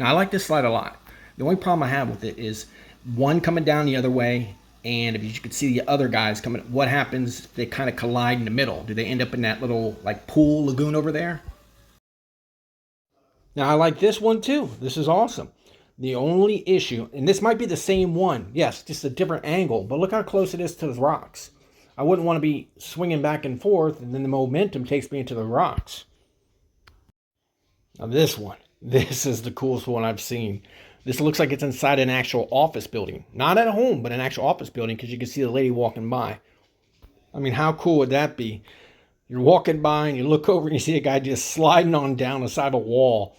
Now, I like this slide a lot. The only problem I have with it is one coming down the other way, and if you could see the other guys coming, what happens if they kind of collide in the middle? Do they end up in that little like pool lagoon over there? Now, I like this one too. This is awesome. The only issue, and this might be the same one, yes, just a different angle, but look how close it is to the rocks. I wouldn't want to be swinging back and forth, and then the momentum takes me into the rocks. Now, this is the coolest one I've seen. This looks like it's inside an actual office building. Not at home, but an actual office building, because you can see the lady walking by. I mean, how cool would that be? You're walking by and you look over and you see a guy just sliding on down the side of a wall.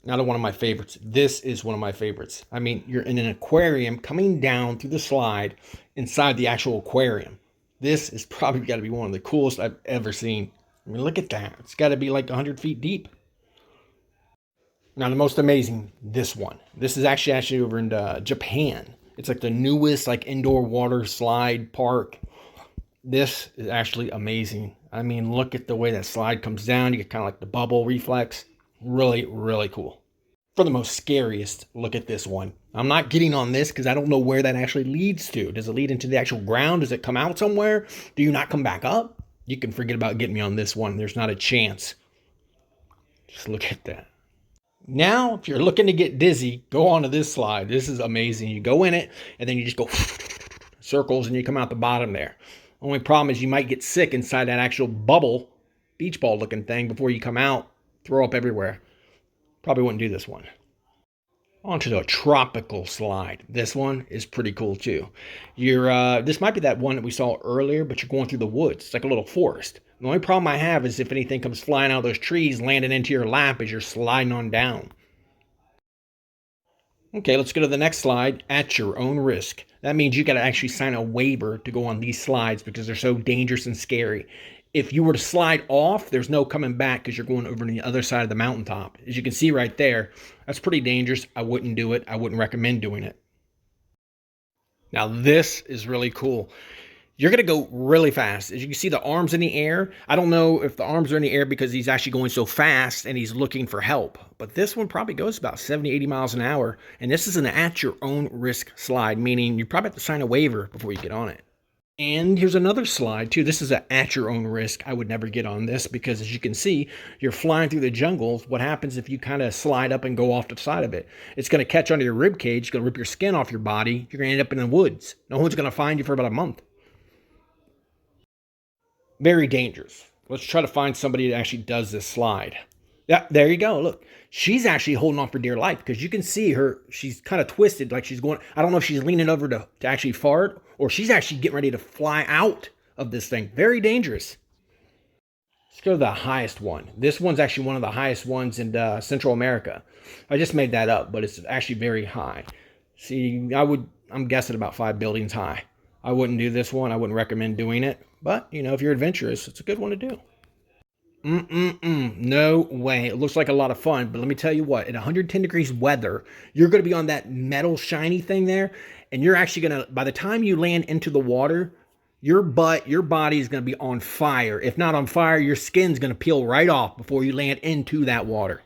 Another one of my favorites. This is one of my favorites. I mean, you're in an aquarium coming down through the slide inside the actual aquarium. This is probably got to be one of the coolest I've ever seen. I mean, look at that. It's got to be like 100 feet deep. Now, the most amazing, this one. This is actually over in Japan. It's like the newest like indoor water slide park. This is actually amazing. I mean, look at the way that slide comes down. You get kind of like the bubble reflex. Really, really cool. For the most scariest, look at this one. I'm not getting on this because I don't know where that actually leads to. Does it lead into the actual ground? Does it come out somewhere? Do you not come back up? You can forget about getting me on this one. There's not a chance. Just look at that. Now, if you're looking to get dizzy, go onto this slide. This is amazing. You go in it, and then you just go circles, and you come out the bottom there. Only problem is you might get sick inside that actual bubble, beach ball looking thing before you come out. Throw up everywhere. Probably wouldn't do this one. Onto the tropical slide. This one is pretty cool too. This might be that one that we saw earlier, but you're going through the woods. It's like a little forest. The only problem I have is if anything comes flying out of those trees, landing into your lap as you're sliding on down. Okay, let's go to the next slide. At your own risk. That means you got to actually sign a waiver to go on these slides because they're so dangerous and scary. If you were to slide off, there's no coming back because you're going over to the other side of the mountaintop. As you can see right there, that's pretty dangerous. I wouldn't do it. I wouldn't recommend doing it. Now, this is really cool. You're going to go really fast. As you can see, the arms in the air. I don't know if the arms are in the air because he's actually going so fast and he's looking for help. But this one probably goes about 70, 80 miles an hour. And this is an at your own risk slide, meaning you probably have to sign a waiver before you get on it. And here's another slide too. This is an at your own risk. I would never get on this because as you can see, you're flying through the jungles. What happens if you kind of slide up and go off the side of it? It's going to catch onto your rib cage. It's going to rip your skin off your body. You're going to end up in the woods. No one's going to find you for about a month. Very dangerous. Let's try to find somebody that actually does this slide. Yeah, there you go. Look, she's actually holding on for dear life because you can see her. She's kind of twisted like she's going. I don't know if she's leaning over to actually fart or she's actually getting ready to fly out of this thing. Very dangerous. Let's go to the highest one. This one's actually one of the highest ones in Central America. I just made that up, but it's actually very high. See, I'm guessing about 5 buildings high. I wouldn't do this one. I wouldn't recommend doing it. But, you know, if you're adventurous, it's a good one to do. No way. It looks like a lot of fun, but let me tell you what, at 110 degrees weather, you're going to be on that metal shiny thing there, and you're actually going to, by the time you land into the water, your body is going to be on fire. If not on fire, your skin's going to peel right off before you land into that water.